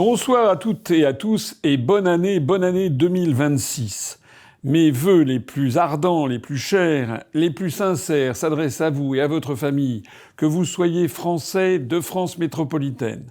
Bonsoir à toutes et à tous et bonne année 2026. Mes vœux les plus ardents, les plus chers, les plus sincères s'adressent à vous et à votre famille, que vous soyez français de France métropolitaine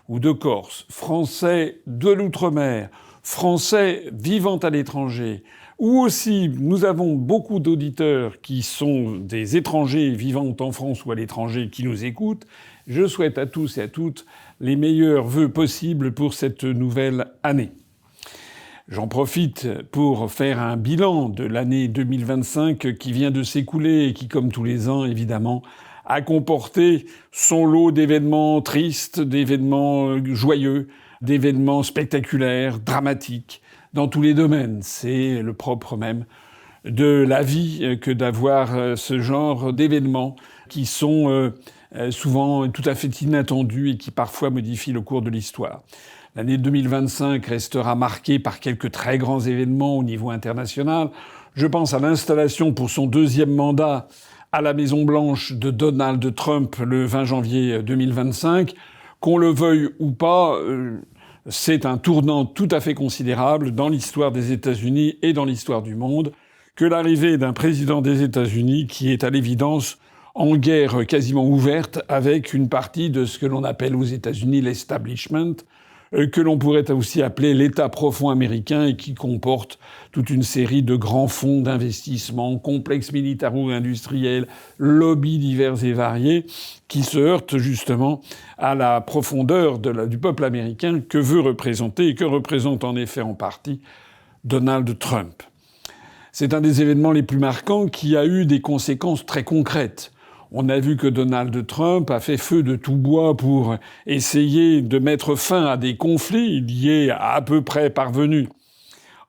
ou de Corse, français de l'outre-mer, français vivant à l'étranger, ou aussi nous avons beaucoup d'auditeurs qui sont des étrangers vivant en France ou à l'étranger qui nous écoutent. Je souhaite à tous et à toutes les meilleurs vœux possibles pour cette nouvelle année. J'en profite pour faire un bilan de l'année 2025 qui vient de s'écouler et qui, comme tous les ans, évidemment, a comporté son lot d'événements tristes, d'événements joyeux, d'événements spectaculaires, dramatiques, dans tous les domaines. C'est le propre même de la vie que d'avoir ce genre d'événements qui sont souvent tout à fait inattendus et qui parfois modifient le cours de l'histoire. L'année 2025 restera marquée par quelques très grands événements au niveau international. Je pense à l'installation pour son deuxième mandat à la Maison-Blanche de Donald Trump le 20 janvier 2025. Qu'on le veuille ou pas, c'est un tournant tout à fait considérable dans l'histoire des États-Unis et dans l'histoire du monde que l'arrivée d'un président des États-Unis qui est à l'évidence en guerre quasiment ouverte avec une partie de ce que l'on appelle aux États-Unis l'establishment, que l'on pourrait aussi appeler l'État profond américain et qui comporte toute une série de grands fonds d'investissement, complexes militaro-industriels, lobbies divers et variés, qui se heurtent justement à la profondeur du peuple américain que veut représenter et que représente en effet en partie Donald Trump. C'est un des événements les plus marquants qui a eu des conséquences très concrètes. On a vu que Donald Trump a fait feu de tout bois pour essayer de mettre fin à des conflits. Il y est à peu près parvenu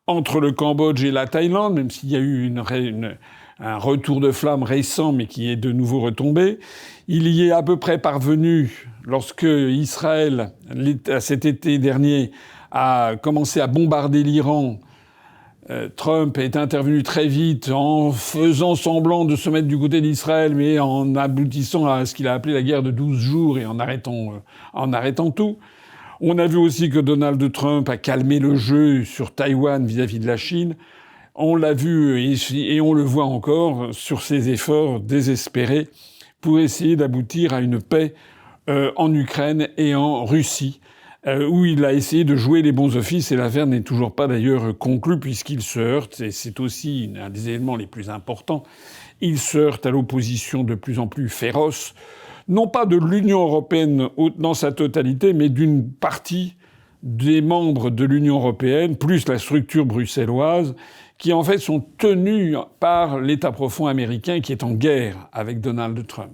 entre le Cambodge et la Thaïlande, même s'il y a eu un retour de flamme récent, mais qui est de nouveau retombé. Il y est à peu près parvenu lorsque Israël, cet été dernier, a commencé à bombarder l'Iran. Trump est intervenu très vite en faisant semblant de se mettre du côté d'Israël, mais en aboutissant à ce qu'il a appelé la guerre de 12 jours et en arrêtant tout. On a vu aussi que Donald Trump a calmé le jeu sur Taïwan vis-à-vis de la Chine. On l'a vu et on le voit encore sur ses efforts désespérés pour essayer d'aboutir à une paix en Ukraine et en Russie, où il a essayé de jouer les bons offices et l'affaire n'est toujours pas d'ailleurs conclue puisqu'il se heurte, et c'est aussi un des éléments les plus importants, il se heurte à l'opposition de plus en plus féroce, non pas de l'Union européenne dans sa totalité, mais d'une partie des membres de l'Union européenne, plus la structure bruxelloise, qui en fait sont tenus par l'État profond américain qui est en guerre avec Donald Trump.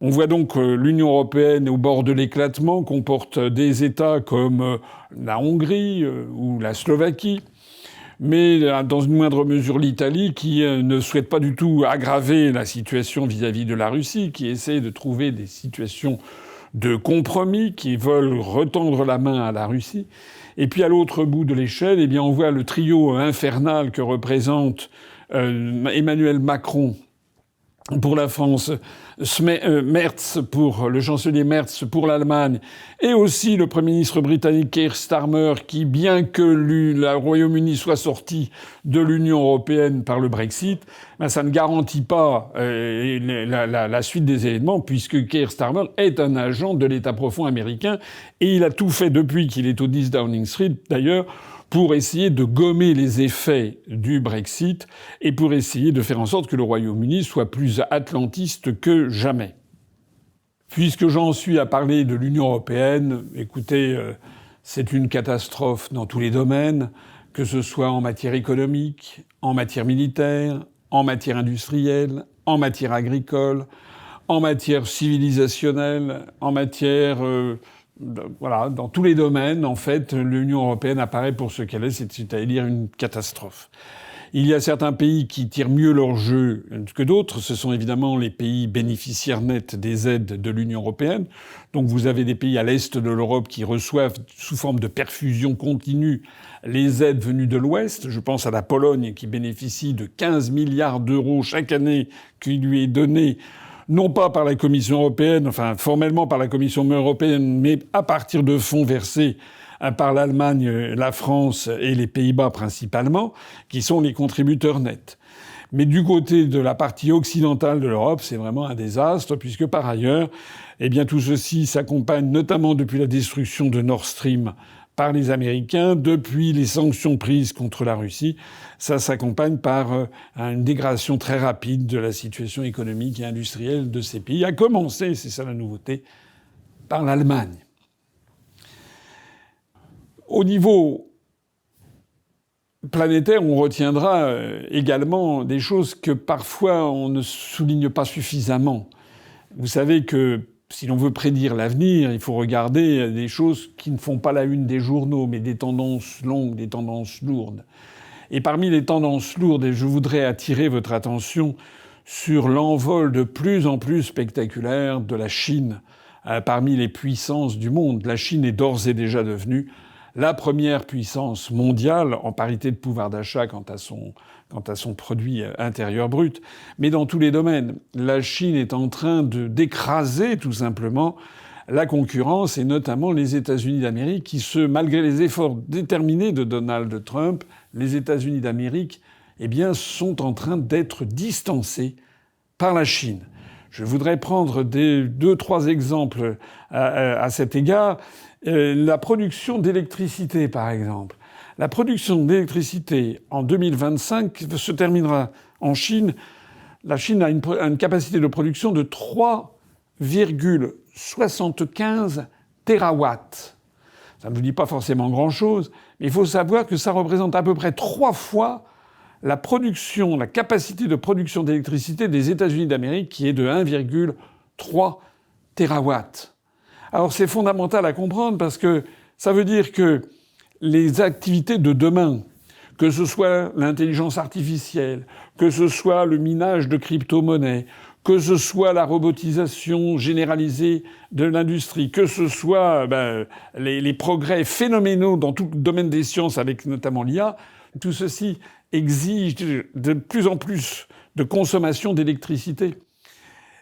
On voit donc l'Union européenne au bord de l'éclatement, comporte des États comme la Hongrie ou la Slovaquie, mais dans une moindre mesure l'Italie, qui ne souhaite pas du tout aggraver la situation vis-à-vis de la Russie, qui essaie de trouver des situations de compromis, qui veulent retendre la main à la Russie. Et puis à l'autre bout de l'échelle, eh bien, on voit le trio infernal que représente Emmanuel Macron pour la France, Merz pour le chancelier Merz pour l'Allemagne, et aussi le Premier ministre britannique Keir Starmer, qui, bien que le Royaume-Uni soit sorti de l'Union européenne par le Brexit, ben ça ne garantit pas la suite des événements, puisque Keir Starmer est un agent de l'État profond américain, et il a tout fait depuis qu'il est au 10 Downing Street, d'ailleurs, pour essayer de gommer les effets du Brexit et pour essayer de faire en sorte que le Royaume-Uni soit plus atlantiste que jamais. Puisque j'en suis à parler de l'Union européenne, écoutez, c'est une catastrophe dans tous les domaines, que ce soit en matière économique, en matière militaire, en matière industrielle, en matière agricole, en matière civilisationnelle, en matière voilà, dans tous les domaines, en fait, l'Union européenne apparaît pour ce qu'elle est, c'est-à-dire une catastrophe. Il y a certains pays qui tirent mieux leur jeu que d'autres. Ce sont évidemment les pays bénéficiaires nets des aides de l'Union européenne. Donc vous avez des pays à l'est de l'Europe qui reçoivent sous forme de perfusion continue les aides venues de l'Ouest. Je pense à la Pologne qui bénéficie de 15 milliards d'euros chaque année qui lui est donnée non pas par la Commission européenne, enfin formellement par la Commission européenne, mais à partir de fonds versés par l'Allemagne, la France et les Pays-Bas principalement, qui sont les contributeurs nets. Mais du côté de la partie occidentale de l'Europe, c'est vraiment un désastre, puisque par ailleurs, eh bien, tout ceci s'accompagne notamment depuis la destruction de Nord Stream par les Américains, depuis les sanctions prises contre la Russie. Ça s'accompagne par une dégradation très rapide de la situation économique et industrielle de ces pays, à commencer, c'est ça la nouveauté, par l'Allemagne. Au niveau planétaire, on retiendra également des choses que parfois on ne souligne pas suffisamment. Vous savez que si l'on veut prédire l'avenir, il faut regarder des choses qui ne font pas la une des journaux, mais des tendances longues, des tendances lourdes. Et parmi les tendances lourdes, je voudrais attirer votre attention sur l'envol de plus en plus spectaculaire de la Chine parmi les puissances du monde. La Chine est d'ores et déjà devenue la première puissance mondiale en parité de pouvoir d'achat quant à son produit intérieur brut. Mais dans tous les domaines, la Chine est en train d'écraser tout simplement la concurrence, et notamment les États-Unis d'Amérique, qui malgré les efforts déterminés de Donald Trump, les États-Unis d'Amérique, eh bien, sont en train d'être distancés par la Chine. Je voudrais prendre 2-3 exemples à cet égard. La production d'électricité, par exemple. La production d'électricité en 2025 se terminera en Chine. La Chine a une capacité de production de 3,75 térawatts. Ça ne vous dit pas forcément grand-chose, mais il faut savoir que ça représente à peu près 3 fois la capacité de production d'électricité des États-Unis d'Amérique, qui est de 1,3 térawatts. Alors c'est fondamental à comprendre parce que ça veut dire que les activités de demain, que ce soit l'intelligence artificielle, que ce soit le minage de crypto-monnaies, que ce soit la robotisation généralisée de l'industrie, que ce soit les progrès phénoménaux dans tout le domaine des sciences, avec notamment l'IA, tout ceci exige de plus en plus de consommation d'électricité.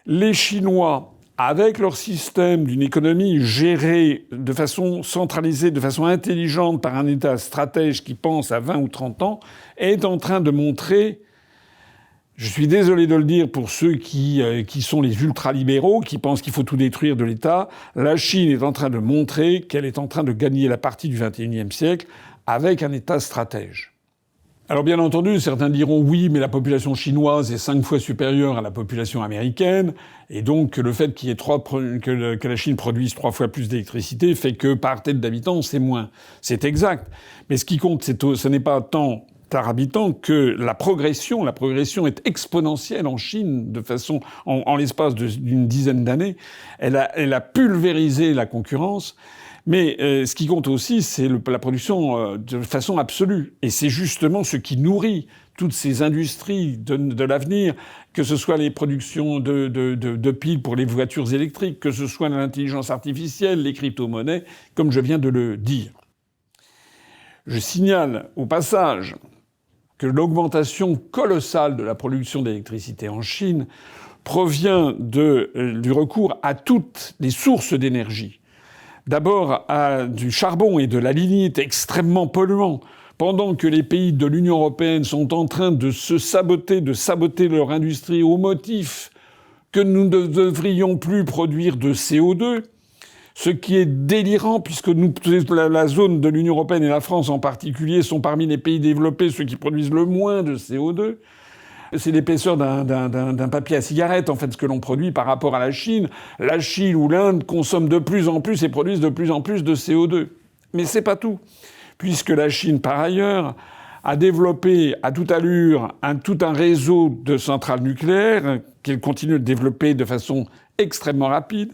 Les Chinois, avec leur système d'une économie gérée de façon centralisée, de façon intelligente par un État stratège qui pense à 20 ou 30 ans, est en train de montrer, je suis désolé de le dire pour ceux qui sont les ultralibéraux, qui pensent qu'il faut tout détruire de l'État, la Chine est en train de montrer qu'elle est en train de gagner la partie du XXIe siècle avec un État stratège. Alors bien entendu, certains diront oui, mais la population chinoise est 5 fois supérieure à la population américaine, et donc le fait qu'il y ait que la Chine produise 3 fois plus d'électricité fait que par tête d'habitant, c'est moins. C'est exact. Mais ce qui compte, ce n'est pas tant par habitant que la progression est exponentielle en Chine en l'espace d'une dizaine d'années. Elle a pulvérisé la concurrence. Mais ce qui compte aussi, c'est la production de façon absolue. Et c'est justement ce qui nourrit toutes ces industries de l'avenir, que ce soit les productions de piles pour les voitures électriques, que ce soit l'intelligence artificielle, les crypto-monnaies, comme je viens de le dire. Je signale au passage que l'augmentation colossale de la production d'électricité en Chine provient du recours à toutes les sources d'énergie. D'abord du charbon et de la lignite extrêmement polluants, pendant que les pays de l'Union européenne sont en train de saboter leur industrie au motif que nous ne devrions plus produire de CO2, ce qui est délirant puisque la zone de l'Union européenne et la France en particulier sont parmi les pays développés ceux qui produisent le moins de CO2. C'est l'épaisseur d'un papier à cigarette, en fait, ce que l'on produit par rapport à la Chine. La Chine ou l'Inde consomment de plus en plus et produisent de plus en plus de CO2. Mais c'est pas tout. Puisque la Chine, par ailleurs, a développé à toute allure tout un réseau de centrales nucléaires qu'elle continue de développer de façon extrêmement rapide.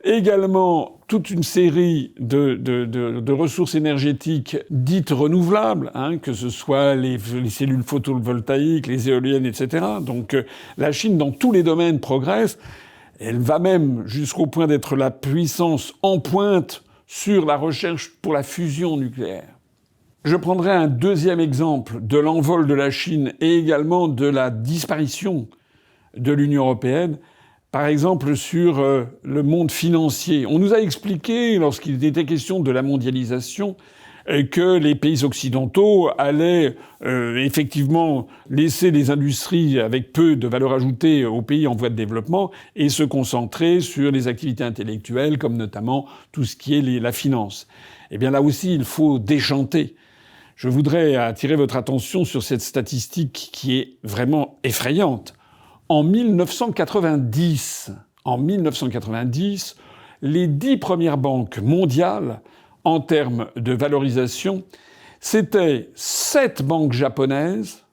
Également, toute une série de ressources énergétiques dites renouvelables, que ce soit les cellules photovoltaïques, les éoliennes, etc. Donc la Chine, dans tous les domaines, progresse. Elle va même jusqu'au point d'être la puissance en pointe sur la recherche pour la fusion nucléaire. Je prendrai un deuxième exemple de l'envol de la Chine et également de la disparition de l'Union européenne. par exemple sur le monde financier. On nous a expliqué, lorsqu'il était question de la mondialisation, que les pays occidentaux allaient effectivement laisser les industries avec peu de valeur ajoutée aux pays en voie de développement et se concentrer sur les activités intellectuelles, comme notamment tout ce qui est la finance. Eh bien là aussi, il faut déchanter. Je voudrais attirer votre attention sur cette statistique qui est vraiment effrayante. En 1990, les 10 premières banques mondiales, en termes de valorisation, c'était 7 banques japonaises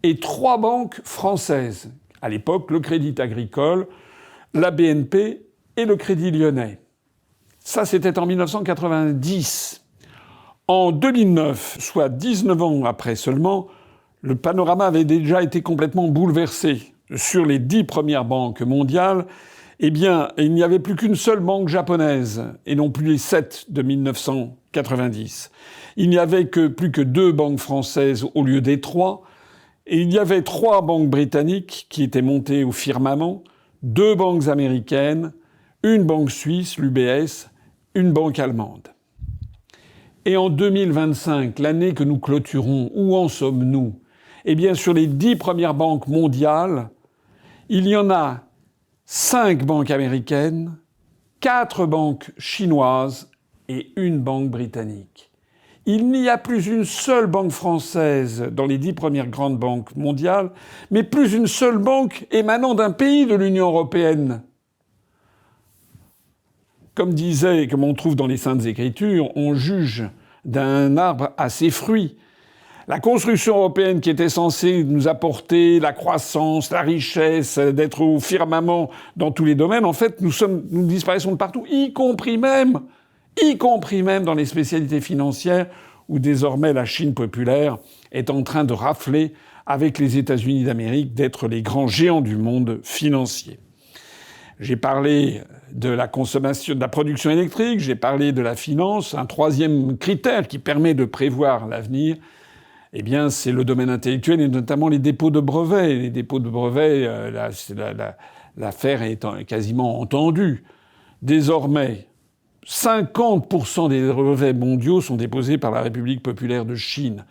et 3 banques françaises. À l'époque, le Crédit Agricole, la BNP et le Crédit Lyonnais. Ça, c'était en 1990. En 2009, soit 19 ans après seulement, le panorama avait déjà été complètement bouleversé. Sur les 10 premières banques mondiales, eh bien, il n'y avait plus qu'une seule banque japonaise, et non plus les 7 de 1990. Il n'y avait plus que 2 banques françaises au lieu des 3, et il y avait 3 banques britanniques qui étaient montées au firmament, 2 banques américaines, une banque suisse, l'UBS, une banque allemande. Et en 2025, l'année que nous clôturons, où en sommes-nous? Eh bien, sur les 10 premières banques mondiales, il y en a 5 banques américaines, 4 banques chinoises et une banque britannique. Il n'y a plus une seule banque française dans les 10 premières grandes banques mondiales, mais plus une seule banque émanant d'un pays de l'Union européenne. Comme on trouve dans les Saintes Écritures, on juge d'un arbre à ses fruits. La construction européenne qui était censée nous apporter la croissance, la richesse, d'être au firmament dans tous les domaines, en fait, nous disparaissons de partout, y compris même dans les spécialités financières, où désormais la Chine populaire est en train de rafler avec les États-Unis d'Amérique, d'être les grands géants du monde financier. J'ai parlé de la consommation, de la production électrique, j'ai parlé de la finance. Un troisième critère qui permet de prévoir l'avenir, eh bien, c'est le domaine intellectuel et notamment les dépôts de brevets. Les dépôts de brevets, l'affaire est quasiment entendue. Désormais, 50% des brevets mondiaux sont déposés par la République populaire de Chine,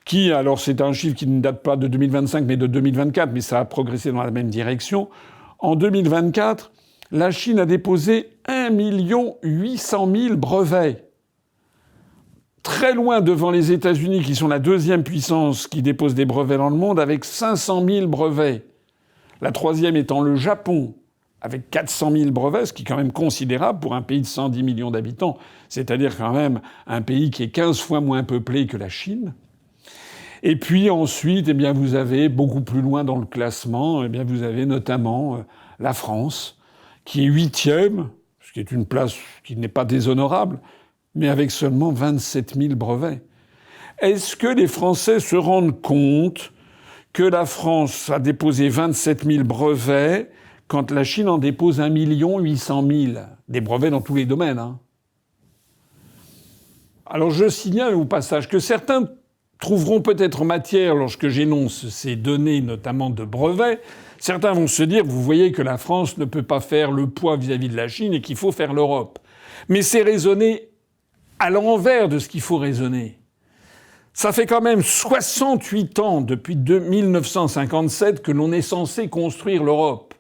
qui, alors c'est un chiffre qui ne date pas de 2025 mais de 2024, mais ça a progressé dans la même direction. En 2024, la Chine a déposé 1 800 000 brevets. Très loin devant les États-Unis, qui sont la deuxième puissance qui dépose des brevets dans le monde, avec 500 000 brevets. La troisième étant le Japon, avec 400 000 brevets, ce qui est quand même considérable pour un pays de 110 millions d'habitants, c'est-à-dire quand même un pays qui est 15 fois moins peuplé que la Chine. Et puis ensuite, eh bien, vous avez beaucoup plus loin dans le classement, eh bien, vous avez notamment la France, qui est 8e, ce qui est une place qui n'est pas déshonorable, mais avec seulement 27 000 brevets. Est-ce que les Français se rendent compte que la France a déposé 27 000 brevets quand la Chine en dépose 1 800 000? Des brevets dans tous les domaines, hein. Alors je signale au passage que certains trouveront peut-être matière lorsque j'énonce ces données, notamment de brevets. Certains vont se dire, vous voyez que la France ne peut pas faire le poids vis-à-vis de la Chine et qu'il faut faire l'Europe. Mais c'est raisonner à l'envers de ce qu'il faut raisonner. Ça fait quand même 68 ans, depuis 1957, que l'on est censé construire l'Europe.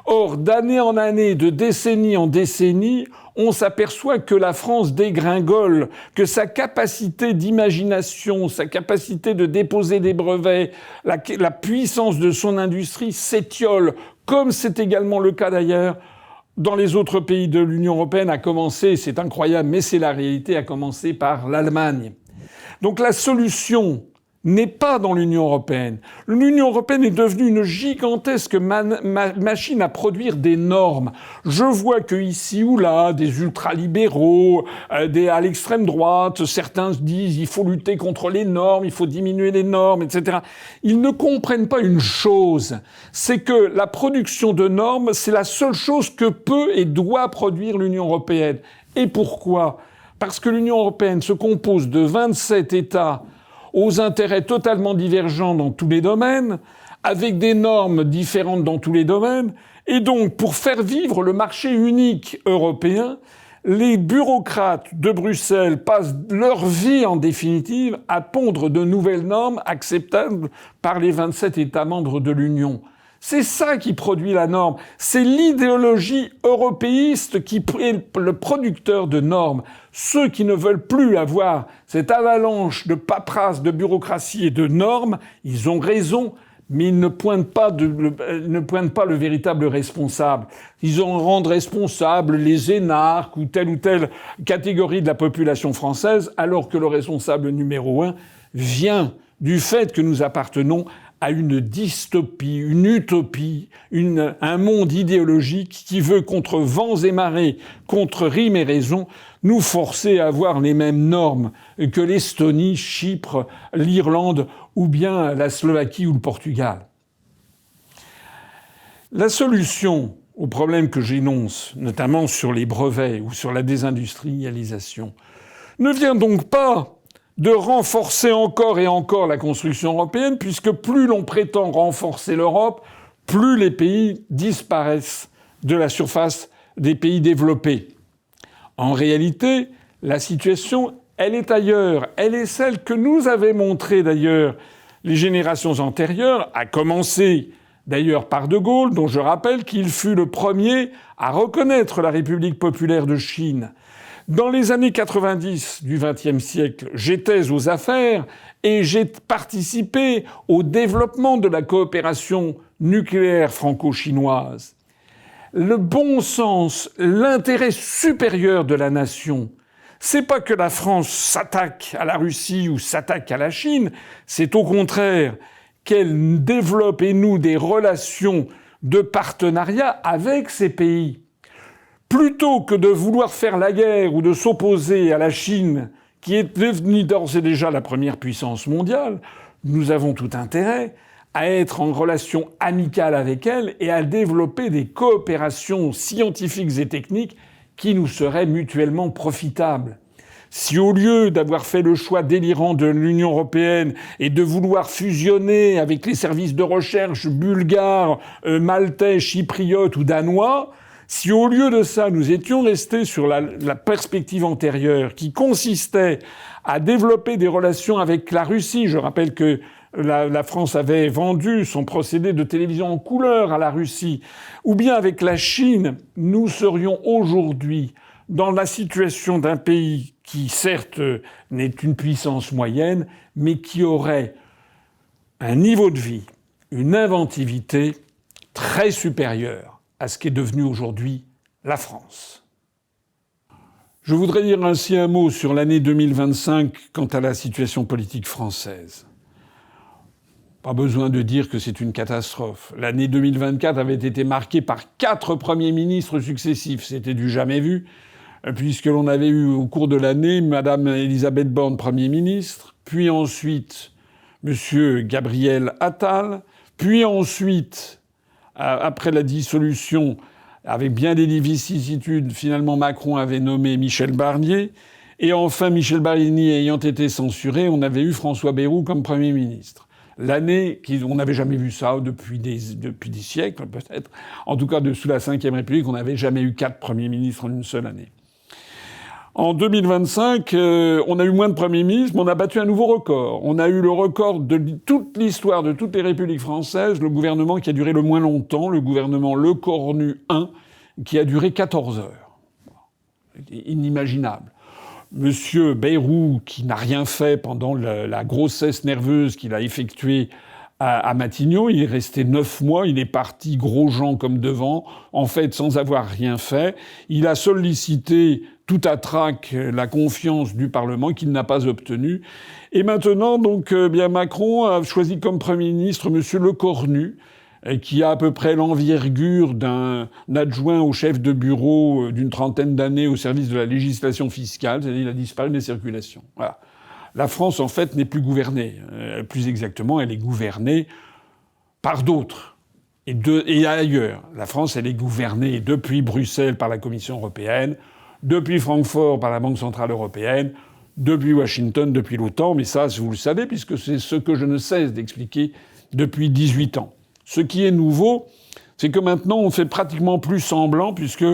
Or, d'année en année, de décennie en décennie, on s'aperçoit que la France dégringole, que sa capacité d'imagination, sa capacité de déposer des brevets, la puissance de son industrie s'étiole, comme c'est également le cas d'ailleurs dans les autres pays de l'Union européenne, a commencé, c'est incroyable, mais c'est la réalité, a commencé par l'Allemagne. Donc la solution n'est pas dans l'Union européenne. L'Union européenne est devenue une gigantesque machine à produire des normes. Je vois que ici ou là, des ultralibéraux, à l'extrême droite, certains disent il faut lutter contre les normes, il faut diminuer les normes, etc. Ils ne comprennent pas une chose, c'est que la production de normes, c'est la seule chose que peut et doit produire l'Union européenne. Et pourquoi ? Parce que l'Union européenne se compose de 27 États aux intérêts totalement divergents dans tous les domaines, avec des normes différentes dans tous les domaines. Et donc, pour faire vivre le marché unique européen, les bureaucrates de Bruxelles passent leur vie, en définitive, à pondre de nouvelles normes acceptables par les 27 États membres de l'Union. C'est ça qui produit la norme. C'est l'idéologie européiste qui est le producteur de normes. Ceux qui ne veulent plus avoir cette avalanche de paperasse, de bureaucratie et de normes, ils ont raison. Mais ils ne pointent pas le véritable responsable. Ils en rendent responsables les énarques ou telle catégorie de la population française, alors que le responsable numéro 1 vient du fait que nous appartenons à une dystopie, une utopie, un monde idéologique qui veut, contre vents et marées, contre rime et raison, nous forcer à avoir les mêmes normes que l'Estonie, Chypre, l'Irlande ou bien la Slovaquie ou le Portugal. La solution aux problèmes que j'énonce, notamment sur les brevets ou sur la désindustrialisation, ne vient donc pas de renforcer encore et encore la construction européenne, puisque plus l'on prétend renforcer l'Europe, plus les pays disparaissent de la surface des pays développés. En réalité, la situation, elle est ailleurs. Elle est celle que nous avaient montrée d'ailleurs les générations antérieures, à commencer d'ailleurs par De Gaulle, dont je rappelle qu'il fut le premier à reconnaître la République populaire de Chine. Dans les années 90 du XXe siècle, j'étais aux affaires et j'ai participé au développement de la coopération nucléaire franco-chinoise. Le bon sens, l'intérêt supérieur de la nation, c'est pas que la France s'attaque à la Russie ou s'attaque à la Chine, c'est au contraire qu'elle développe et noue des relations de partenariat avec ces pays. Plutôt que de vouloir faire la guerre ou de s'opposer à la Chine, qui est devenue d'ores et déjà la première puissance mondiale, nous avons tout intérêt à être en relation amicale avec elle et à développer des coopérations scientifiques et techniques qui nous seraient mutuellement profitables. Si au lieu d'avoir fait le choix délirant de l'Union européenne et de vouloir fusionner avec les services de recherche bulgares, maltais, chypriotes ou danois, si au lieu de ça, nous étions restés sur la perspective antérieure qui consistait à développer des relations avec la Russie, je rappelle que la France avait vendu son procédé de télévision en couleur à la Russie, ou bien avec la Chine, nous serions aujourd'hui dans la situation d'un pays qui, certes, n'est une puissance moyenne, mais qui aurait un niveau de vie, une inventivité très supérieure à ce qu'est devenu aujourd'hui la France. Je voudrais dire ainsi un mot sur l'année 2025 quant à la situation politique française. Pas besoin de dire que c'est une catastrophe. L'année 2024 avait été marquée par 4 premiers ministres successifs. C'était du jamais vu, puisque l'on avait eu au cours de l'année Madame Elisabeth Borne, Premier ministre, puis ensuite Monsieur Gabriel Attal, puis ensuite, après la dissolution, avec bien des vicissitudes, finalement Macron avait nommé Michel Barnier, et enfin Michel Barnier ayant été censuré, on avait eu François Bayrou comme Premier ministre. L'année, on n'avait jamais vu ça depuis des siècles peut-être, en tout cas sous la Ve République, on n'avait jamais eu 4 premiers ministres en une seule année. En 2025, on a eu moins de premiers ministres, mais on a battu un nouveau record. On a eu le record de toute l'histoire de toutes les républiques françaises, le gouvernement qui a duré le moins longtemps, le gouvernement Lecornu I, qui a duré 14 heures. Inimaginable. Monsieur Bayrou, qui n'a rien fait pendant la grossesse nerveuse qu'il a effectuée à Matignon, il est resté 9 mois, il est parti gros Jean comme devant, en fait sans avoir rien fait. Il a sollicité tout à trac la confiance du Parlement qu'il n'a pas obtenue. Et maintenant, donc, bien Macron a choisi comme Premier ministre Monsieur Lecornu, qui a à peu près l'envergure d'un adjoint au chef de bureau d'une 30aine d'années au service de la législation fiscale, c'est-à-dire il a disparu des circulations. Voilà. La France, en fait, n'est plus gouvernée. Plus exactement, elle est gouvernée par d'autres. Et ailleurs. La France, elle est gouvernée depuis Bruxelles par la Commission européenne, depuis Francfort par la Banque centrale européenne, depuis Washington, depuis l'OTAN. Mais ça, vous le savez, puisque c'est ce que je ne cesse d'expliquer depuis 18 ans. Ce qui est nouveau, c'est que maintenant on fait pratiquement plus semblant, puisque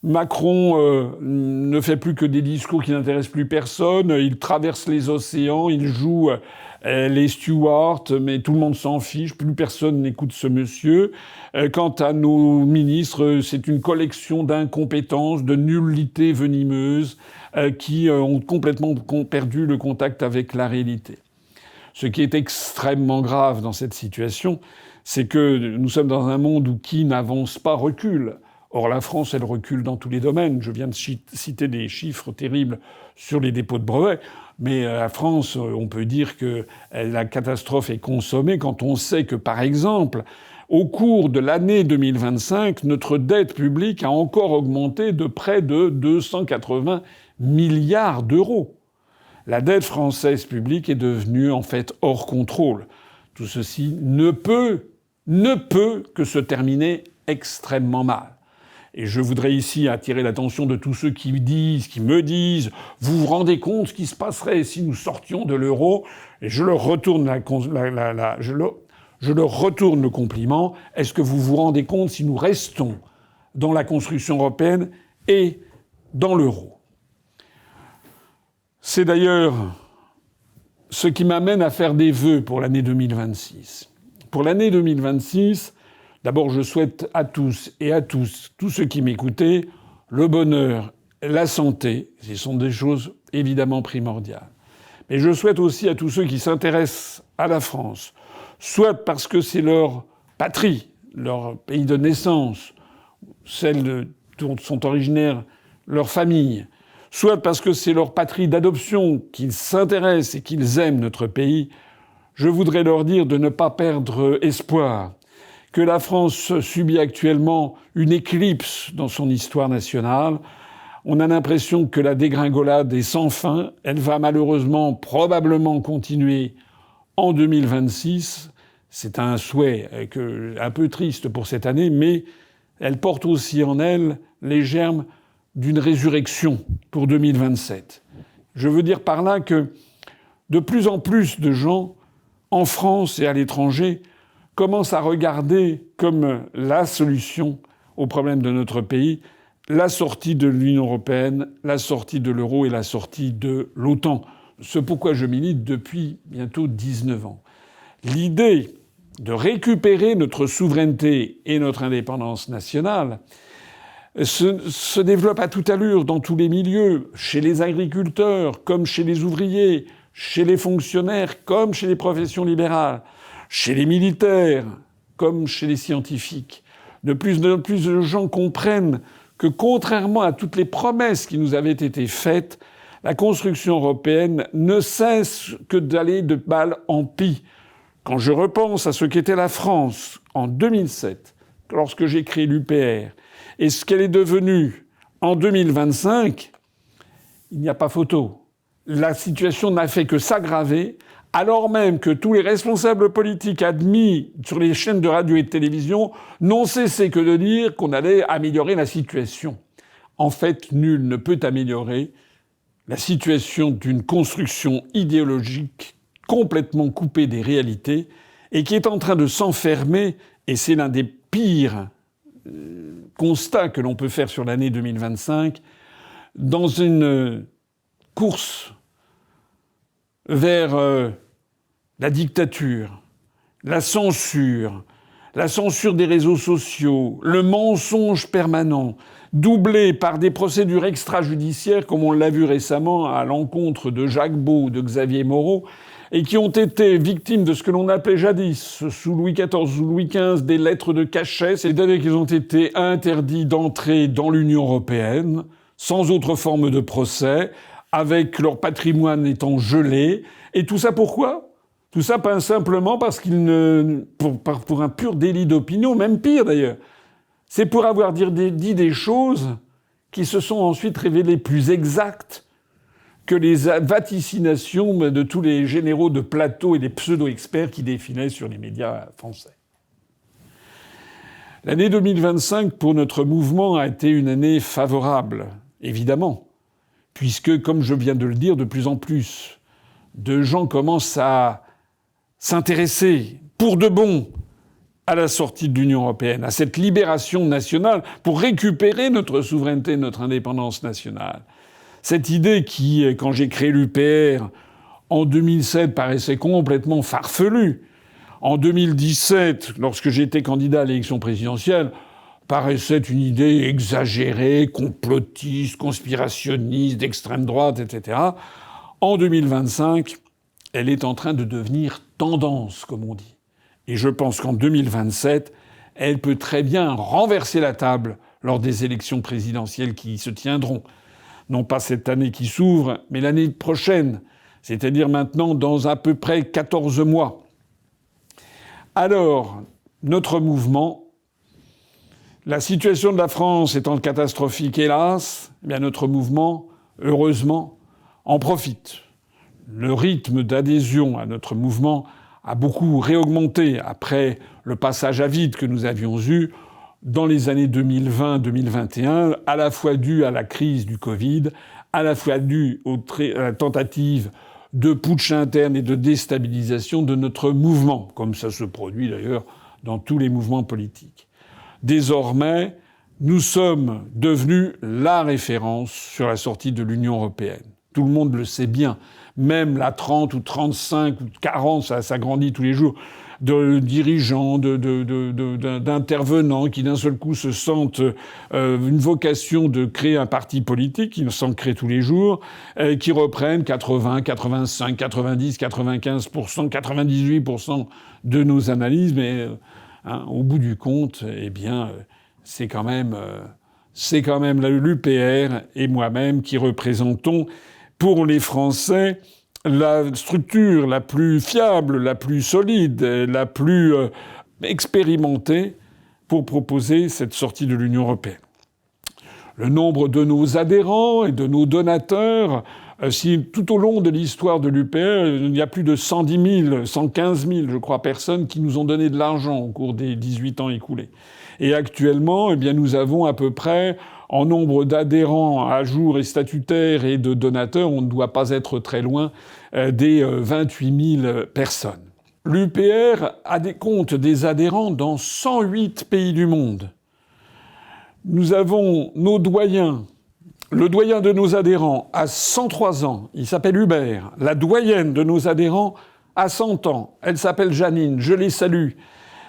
Macron ne fait plus que des discours qui n'intéressent plus personne, il traverse les océans, il joue les stewards, mais tout le monde s'en fiche, plus personne n'écoute ce monsieur. Quant à nos ministres, c'est une collection d'incompétences, de nullités venimeuses qui ont complètement perdu le contact avec la réalité. Ce qui est extrêmement grave dans cette situation, c'est que nous sommes dans un monde où qui n'avance pas recule. Or, la France, elle recule dans tous les domaines. Je viens de citer des chiffres terribles sur les dépôts de brevets. Mais la France, on peut dire que la catastrophe est consommée quand on sait que, par exemple, au cours de l'année 2025, notre dette publique a encore augmenté de près de 280 milliards d'euros. La dette française publique est devenue, en fait, hors contrôle. Tout ceci ne peut que se terminer extrêmement mal. Et je voudrais ici attirer l'attention de tous ceux qui me disent, vous vous rendez compte ce qui se passerait si nous sortions de l'euro? Et je leur retourne je leur retourne le compliment. Est-ce que vous vous rendez compte si nous restons dans la construction européenne et dans l'euro? C'est d'ailleurs ce qui m'amène à faire des vœux pour l'année 2026. Pour l'année 2026, d'abord, je souhaite à tous, tous ceux qui m'écoutaient, le bonheur, la santé. Ce sont des choses évidemment primordiales. Mais je souhaite aussi à tous ceux qui s'intéressent à la France, soit parce que c'est leur patrie, leur pays de naissance, celle dont sont originaires leurs familles, soit parce que c'est leur patrie d'adoption, qu'ils s'intéressent et qu'ils aiment notre pays, je voudrais leur dire de ne pas perdre espoir, que la France subit actuellement une éclipse dans son histoire nationale. On a l'impression que la dégringolade est sans fin. Elle va malheureusement, probablement continuer en 2026. C'est un souhait un peu triste pour cette année, mais elle porte aussi en elle les germes d'une résurrection pour 2027. Je veux dire par là que de plus en plus de gens, en France et à l'étranger, commencent à regarder comme la solution aux problèmes de notre pays la sortie de l'Union européenne, la sortie de l'euro et la sortie de l'OTAN. Ce pourquoi je milite depuis bientôt 19 ans. L'idée de récupérer notre souveraineté et notre indépendance nationale se développe à toute allure dans tous les milieux, chez les agriculteurs comme chez les ouvriers, chez les fonctionnaires comme chez les professions libérales, chez les militaires comme chez les scientifiques. De plus en plus de gens comprennent que, contrairement à toutes les promesses qui nous avaient été faites, la construction européenne ne cesse que d'aller de mal en pis. Quand je repense à ce qu'était la France en 2007, lorsque j'ai créé l'UPR, et ce qu'elle est devenue en 2025, il n'y a pas photo. La situation n'a fait que s'aggraver, alors même que tous les responsables politiques admis sur les chaînes de radio et de télévision n'ont cessé que de dire qu'on allait améliorer la situation. En fait, nul ne peut améliorer la situation d'une construction idéologique complètement coupée des réalités et qui est en train de s'enfermer, et c'est l'un des pires constats que l'on peut faire sur l'année 2025, dans une course vers la dictature, la censure des réseaux sociaux, le mensonge permanent, doublé par des procédures extrajudiciaires, comme on l'a vu récemment à l'encontre de Jacques Beau ou de Xavier Moreau, et qui ont été victimes de ce que l'on appelait jadis, sous Louis XIV, sous Louis XV, des lettres de cachet, c'est-à-dire qu'ils ont été interdits d'entrer dans l'Union européenne, sans autre forme de procès, avec leur patrimoine étant gelé. Et tout ça pourquoi ? Tout ça pas simplement parce pour un pur délit d'opinion, même pire d'ailleurs. C'est pour avoir dit des choses qui se sont ensuite révélées plus exactes que les vaticinations de tous les généraux de plateau et des pseudo-experts qui défilaient sur les médias français. L'année 2025 pour notre mouvement a été une année favorable, évidemment, puisque, comme je viens de le dire, de plus en plus de gens commencent à s'intéresser, pour de bon, à la sortie de l'Union européenne, à cette libération nationale pour récupérer notre souveraineté, notre indépendance nationale. Cette idée qui, quand j'ai créé l'UPR en 2007, paraissait complètement farfelue. En 2017, lorsque j'étais candidat à l'élection présidentielle, paraissait une idée exagérée, complotiste, conspirationniste, d'extrême droite, etc. En 2025, elle est en train de devenir tendance, comme on dit. Et je pense qu'en 2027, elle peut très bien renverser la table lors des élections présidentielles qui se tiendront. Non pas cette année qui s'ouvre, mais l'année prochaine, c'est-à-dire maintenant dans à peu près 14 mois. Alors, notre mouvement, la situation de la France étant catastrophique, hélas, eh bien notre mouvement, heureusement, en profite. Le rythme d'adhésion à notre mouvement a beaucoup réaugmenté après le passage à vide que nous avions eu dans les années 2020-2021, à la fois dû à la crise du Covid, à la fois dû à la tentative de putsch interne et de déstabilisation de notre mouvement, comme ça se produit d'ailleurs dans tous les mouvements politiques. Désormais, nous sommes devenus la référence sur la sortie de l'Union européenne. Tout le monde le sait bien. Même la 30 ou 35 ou 40, ça grandit tous les jours, de dirigeants, d'intervenants qui d'un seul coup se sentent une vocation de créer un parti politique, qui s'en crée tous les jours, qui reprennent 80, 85, 90, 95%, 98% de nos analyses, mais au bout du compte, eh bien, c'est quand même l'UPR et moi-même qui représentons pour les Français la structure la plus fiable, la plus solide, la plus expérimentée pour proposer cette sortie de l'Union européenne. Le nombre de nos adhérents et de nos donateurs, si tout au long de l'histoire de l'UPR, il y a plus de 110 000, 115 000, je crois, personnes qui nous ont donné de l'argent au cours des 18 ans écoulés. Et actuellement, eh bien, nous avons à peu près, en nombre d'adhérents à jour et statutaires et de donateurs, on ne doit pas être très loin des 28 000 personnes. L'UPR compte des adhérents dans 108 pays du monde. Nous avons nos doyens. Le doyen de nos adhérents a 103 ans. Il s'appelle Hubert. La doyenne de nos adhérents a 100 ans. Elle s'appelle Janine. Je les salue.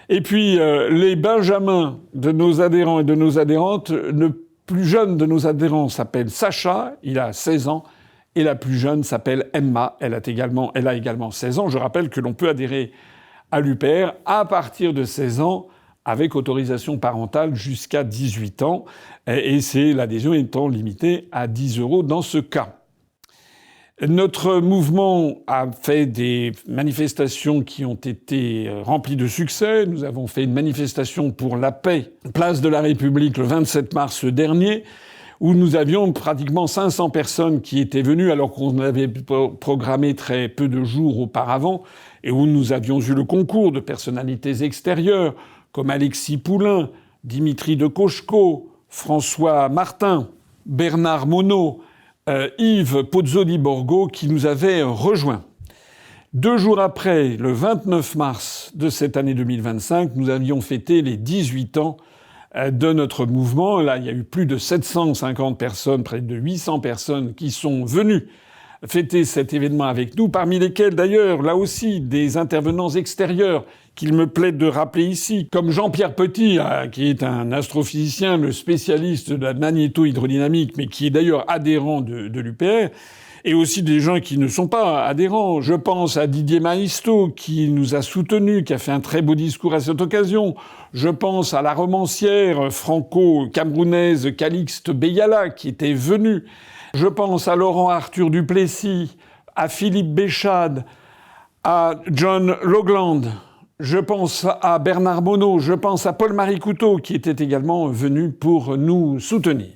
Et puis, les benjamins de nos adhérents et de nos adhérentes, le plus jeune de nos adhérents s'appelle Sacha. Il a 16 ans. Et la plus jeune s'appelle Emma. Elle a également 16 ans. Je rappelle que l'on peut adhérer à l'UPR à partir de 16 ans avec autorisation parentale jusqu'à 18 ans. Et c'est l'adhésion étant limitée à 10 € dans ce cas. Notre mouvement a fait des manifestations qui ont été remplies de succès. Nous avons fait une manifestation pour la paix, place de la République, le 27 mars dernier, où nous avions pratiquement 500 personnes qui étaient venues alors qu'on avait programmé très peu de jours auparavant, et où nous avions eu le concours de personnalités extérieures comme Alexis Poulain, Dimitri de Cocheco, François Martin, Bernard Monod, Yves Pozzoli-Borgo qui nous avaient rejoints. 2 jours après, le 29 mars de cette année 2025, nous avions fêté les 18 ans de notre mouvement. Là, il y a eu plus de 750 personnes, près de 800 personnes qui sont venues fêter cet événement avec nous, parmi lesquels d'ailleurs, là aussi, des intervenants extérieurs qu'il me plaît de rappeler ici, comme Jean-Pierre Petit, qui est un astrophysicien, le spécialiste de la magnéto-hydrodynamique, mais qui est d'ailleurs adhérent de l'UPR, et aussi des gens qui ne sont pas adhérents. Je pense à Didier Maisto, qui nous a soutenus, qui a fait un très beau discours à cette occasion. Je pense à la romancière franco-camerounaise Calixte Beyala, qui était venue. Je pense à Laurent Arthur Duplessis, à Philippe Béchade, à John Logland. Je pense à Bernard Monod, je pense à Paul-Marie Couteau, qui était également venu pour nous soutenir.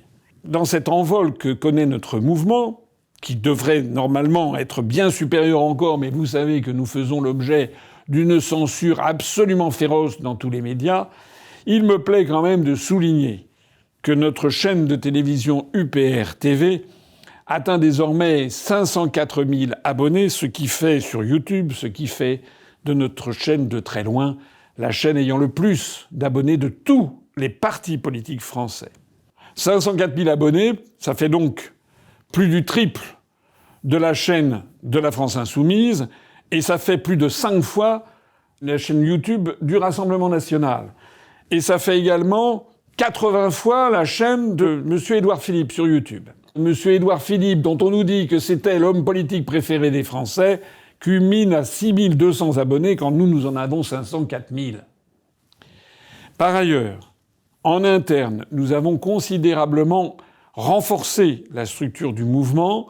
Dans cet envol que connaît notre mouvement, qui devrait normalement être bien supérieur encore, mais vous savez que nous faisons l'objet d'une censure absolument féroce dans tous les médias, il me plaît quand même de souligner que notre chaîne de télévision UPR TV atteint désormais 504 000 abonnés, ce qui fait sur YouTube, ce qui fait de notre chaîne de très loin la chaîne ayant le plus d'abonnés de tous les partis politiques français. 504 000 abonnés, ça fait donc plus du triple de la chaîne de la France Insoumise, et ça fait plus de 5 fois la chaîne YouTube du Rassemblement National. Et ça fait également 80 fois la chaîne de M. Édouard Philippe sur YouTube. M. Édouard Philippe, dont on nous dit que c'était l'homme politique préféré des Français, culmine à 6 200 abonnés quand nous en avons 504 000. Par ailleurs, en interne, nous avons considérablement renforcé la structure du mouvement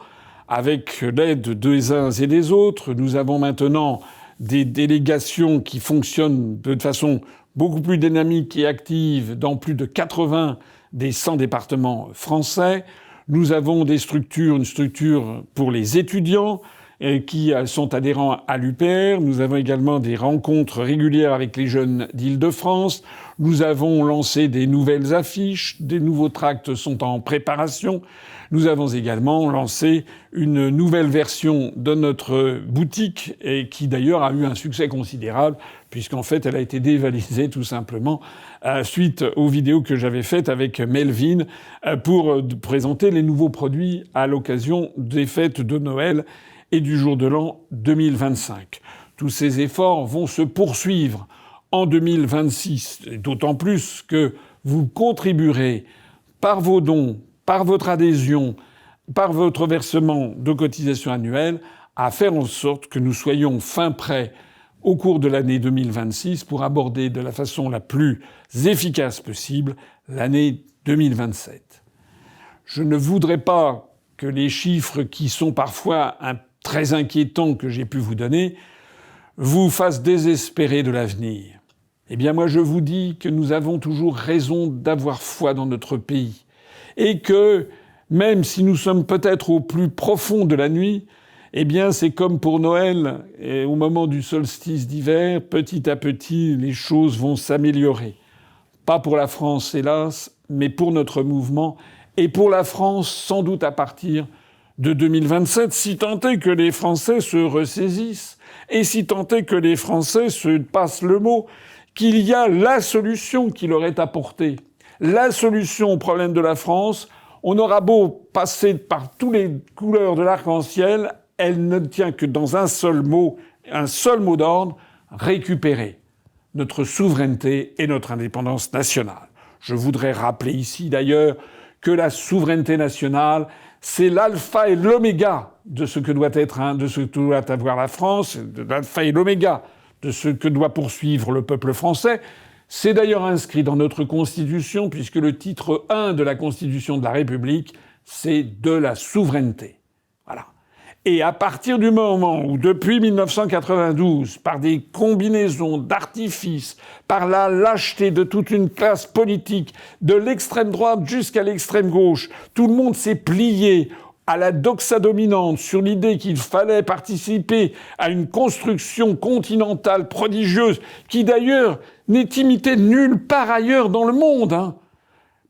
avec l'aide des uns et des autres. Nous avons maintenant des délégations qui fonctionnent de façon beaucoup plus dynamique et active dans plus de 80 des 100 départements français. Nous avons une structure pour les étudiants qui sont adhérents à l'UPR. Nous avons également des rencontres régulières avec les jeunes d'Île-de-France. Nous avons lancé des nouvelles affiches. Des nouveaux tracts sont en préparation. Nous avons également lancé une nouvelle version de notre boutique et qui d'ailleurs a eu un succès considérable puisqu'en fait elle a été dévalisée tout simplement suite aux vidéos que j'avais faites avec Melvin pour présenter les nouveaux produits à l'occasion des fêtes de Noël et du jour de l'an 2025. Tous ces efforts vont se poursuivre en 2026, d'autant plus que vous contribuerez par vos dons, par votre adhésion, par votre versement de cotisation annuelle, à faire en sorte que nous soyons fin prêts au cours de l'année 2026 pour aborder de la façon la plus efficace possible l'année 2027. Je ne voudrais pas que les chiffres qui sont parfois très inquiétants que j'ai pu vous donner vous fassent désespérer de l'avenir. Eh bien moi je vous dis que nous avons toujours raison d'avoir foi dans notre pays. Et que, même si nous sommes peut-être au plus profond de la nuit, eh bien c'est comme pour Noël, et au moment du solstice d'hiver, petit à petit, les choses vont s'améliorer. Pas pour la France, hélas, mais pour notre mouvement, et pour la France, sans doute à partir de 2027, si tant est que les Français se ressaisissent, et si tant est que les Français se passent le mot qu'il y a la solution qui leur est apportée. La solution au problème de la France, on aura beau passer par toutes les couleurs de l'arc-en-ciel, elle ne tient que dans un seul mot d'ordre, récupérer notre souveraineté et notre indépendance nationale. Je voudrais rappeler ici d'ailleurs que la souveraineté nationale, c'est l'alpha et l'oméga de ce que doit être, de ce que doit avoir la France, l'alpha et l'oméga de ce que doit poursuivre le peuple français. C'est d'ailleurs inscrit dans notre Constitution, puisque le titre 1 de la Constitution de la République, c'est de la souveraineté. Voilà. Et à partir du moment où, depuis 1992, par des combinaisons d'artifices, par la lâcheté de toute une classe politique, de l'extrême droite jusqu'à l'extrême gauche, tout le monde s'est plié à la doxa dominante sur l'idée qu'il fallait participer à une construction continentale prodigieuse, qui d'ailleurs n'est imitée nulle part ailleurs dans le monde.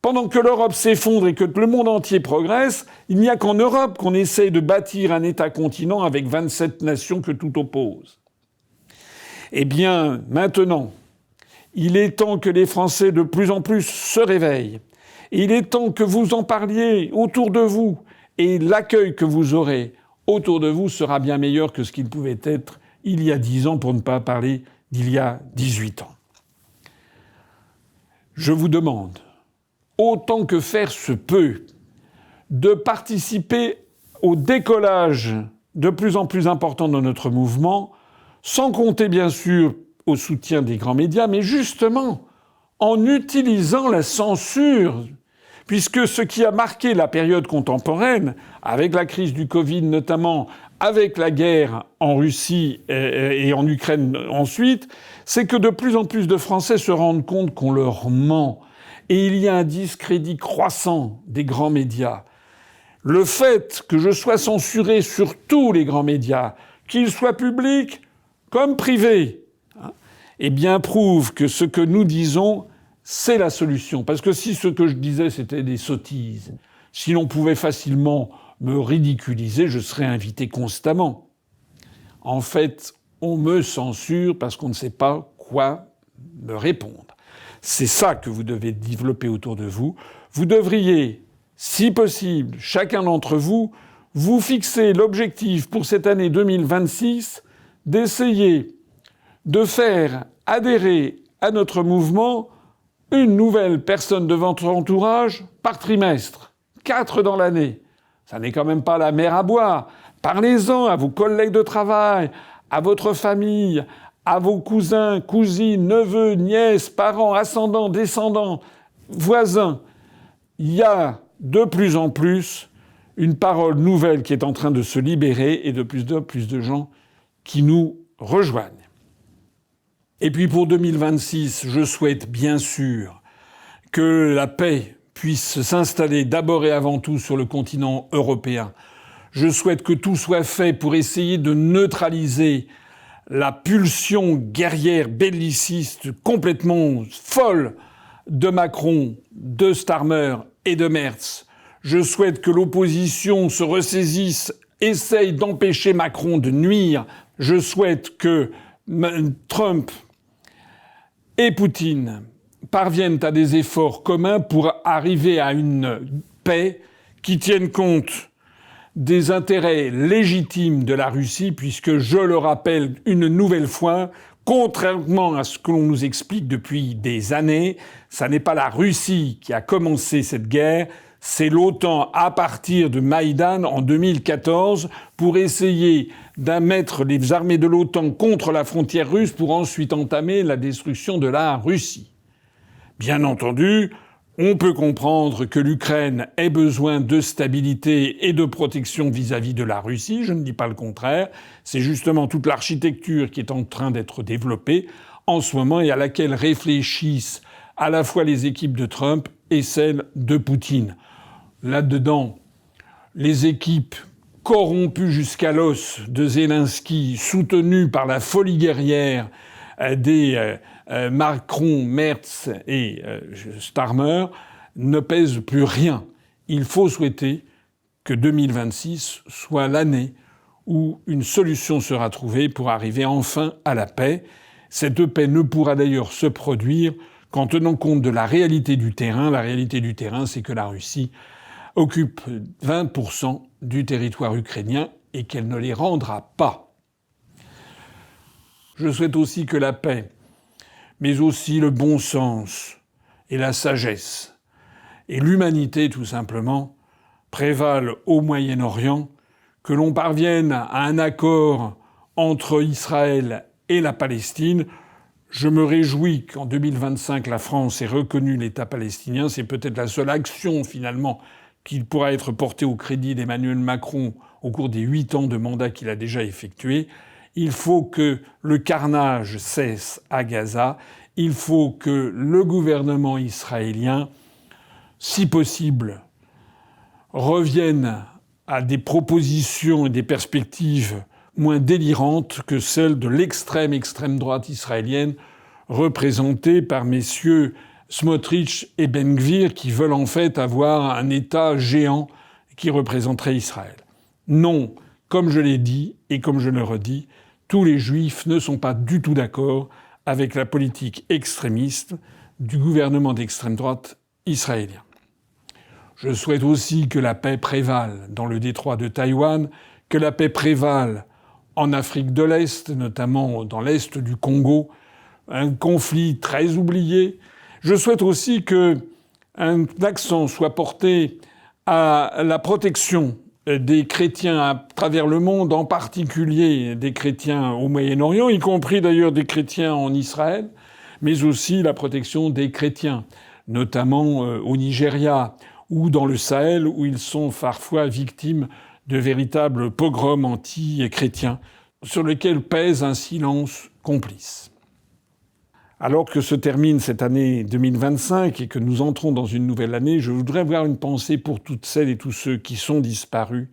Pendant que l'Europe s'effondre et que le monde entier progresse, il n'y a qu'en Europe qu'on essaye de bâtir un État-continent avec 27 nations que tout oppose. Eh bien, maintenant, il est temps que les Français de plus en plus se réveillent. Il est temps que vous en parliez autour de vous. Et l'accueil que vous aurez autour de vous sera bien meilleur que ce qu'il pouvait être il y a 10 ans, pour ne pas parler d'il y a 18 ans. Je vous demande, autant que faire se peut, de participer au décollage de plus en plus important de notre mouvement, sans compter bien sûr au soutien des grands médias, mais justement en utilisant la censure. Puisque ce qui a marqué la période contemporaine, avec la crise du Covid notamment, avec la guerre en Russie et en Ukraine ensuite, c'est que de plus en plus de Français se rendent compte qu'on leur ment. Et il y a un discrédit croissant des grands médias. Le fait que je sois censuré sur tous les grands médias, qu'ils soient publics comme privés, eh bien prouve que ce que nous disons, c'est la solution. Parce que si ce que je disais, c'était des sottises, si l'on pouvait facilement me ridiculiser, je serais invité constamment. En fait, on me censure parce qu'on ne sait pas quoi me répondre. C'est ça que vous devez développer autour de vous. Vous devriez, si possible, chacun d'entre vous, vous fixer l'objectif pour cette année 2026 d'essayer de faire adhérer à notre mouvement une nouvelle personne de votre entourage par trimestre. 4 dans l'année. Ça n'est quand même pas la mer à boire. Parlez-en à vos collègues de travail, à votre famille, à vos cousins, cousines, neveux, nièces, parents, ascendants, descendants, voisins. Il y a de plus en plus une parole nouvelle qui est en train de se libérer et de plus de gens qui nous rejoignent. Et puis pour 2026, je souhaite bien sûr que la paix puisse s'installer d'abord et avant tout sur le continent européen. Je souhaite que tout soit fait pour essayer de neutraliser la pulsion guerrière belliciste complètement folle de Macron, de Starmer et de Merz. Je souhaite que l'opposition se ressaisisse, essaye d'empêcher Macron de nuire. Je souhaite que Trump et Poutine parviennent à des efforts communs pour arriver à une paix qui tienne compte des intérêts légitimes de la Russie, puisque, je le rappelle une nouvelle fois, contrairement à ce que l'on nous explique depuis des années, ça n'est pas la Russie qui a commencé cette guerre, c'est l'OTAN à partir de Maïdan en 2014 pour essayer de mettre les armées de l'OTAN contre la frontière russe pour ensuite entamer la destruction de la Russie. Bien entendu, on peut comprendre que l'Ukraine ait besoin de stabilité et de protection vis-à-vis de la Russie, je ne dis pas le contraire, c'est justement toute l'architecture qui est en train d'être développée en ce moment et à laquelle réfléchissent à la fois les équipes de Trump et celles de Poutine. Là-dedans, les équipes corrompues jusqu'à l'os de Zelensky, soutenues par la folie guerrière des Macron, Merz et Starmer, ne pèsent plus rien. Il faut souhaiter que 2026 soit l'année où une solution sera trouvée pour arriver enfin à la paix. Cette paix ne pourra d'ailleurs se produire qu'en tenant compte de la réalité du terrain. La réalité du terrain, c'est que la Russie occupe 20% du territoire ukrainien et qu'elle ne les rendra pas. Je souhaite aussi que la paix, mais aussi le bon sens et la sagesse et l'humanité tout simplement prévalent au Moyen-Orient, que l'on parvienne à un accord entre Israël et la Palestine. Je me réjouis qu'en 2025, la France ait reconnu l'État palestinien. C'est peut-être la seule action finalement qui pourra être portée au crédit d'Emmanuel Macron au cours des 8 ans de mandat qu'il a déjà effectué. Il faut que le carnage cesse à Gaza. Il faut que le gouvernement israélien, si possible, revienne à des propositions et des perspectives moins délirantes que celles de l'extrême droite israélienne, représentée par messieurs Smotrich et Ben Gvir, qui veulent en fait avoir un État géant qui représenterait Israël. Non, comme je l'ai dit et comme je le redis, tous les juifs ne sont pas du tout d'accord avec la politique extrémiste du gouvernement d'extrême droite israélien. Je souhaite aussi que la paix prévale dans le détroit de Taïwan, que la paix prévale en Afrique de l'Est, notamment dans l'Est du Congo, un conflit très oublié. Je souhaite aussi qu'un accent soit porté à la protection des chrétiens à travers le monde, en particulier des chrétiens au Moyen-Orient, y compris d'ailleurs des chrétiens en Israël, mais aussi la protection des chrétiens, notamment au Nigeria ou dans le Sahel, où ils sont parfois victimes de véritables pogroms anti-chrétiens, sur lesquels pèse un silence complice. Alors que se termine cette année 2025 et que nous entrons dans une nouvelle année, je voudrais avoir une pensée pour toutes celles et tous ceux qui sont disparus,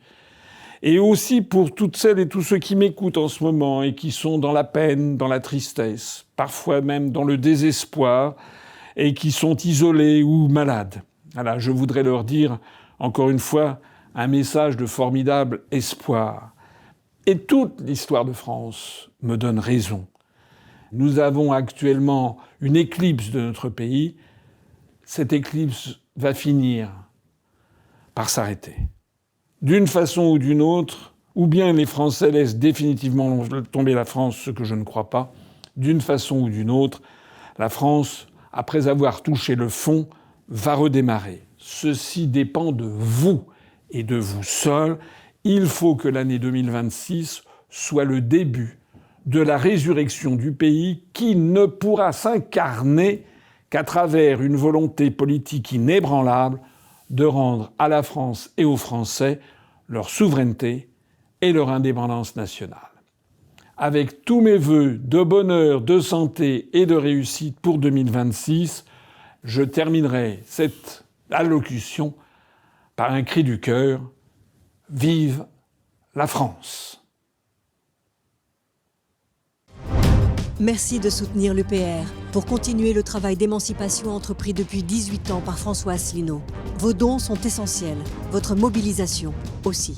et aussi pour toutes celles et tous ceux qui m'écoutent en ce moment et qui sont dans la peine, dans la tristesse, parfois même dans le désespoir, et qui sont isolés ou malades. Voilà, je voudrais leur dire, encore une fois, un message de formidable espoir. Et toute l'histoire de France me donne raison. Nous avons actuellement une éclipse de notre pays. Cette éclipse va finir par s'arrêter. D'une façon ou d'une autre, ou bien les Français laissent définitivement tomber la France, ce que je ne crois pas. D'une façon ou d'une autre, la France, après avoir touché le fond, va redémarrer. Ceci dépend de vous et de vous seul. Il faut que l'année 2026 soit le début de la résurrection du pays qui ne pourra s'incarner qu'à travers une volonté politique inébranlable de rendre à la France et aux Français leur souveraineté et leur indépendance nationale. Avec tous mes vœux de bonheur, de santé et de réussite pour 2026, je terminerai cette allocution par un cri du cœur : vive la France! Merci de soutenir l'UPR pour continuer le travail d'émancipation entrepris depuis 18 ans par François Asselineau. Vos dons sont essentiels, votre mobilisation aussi.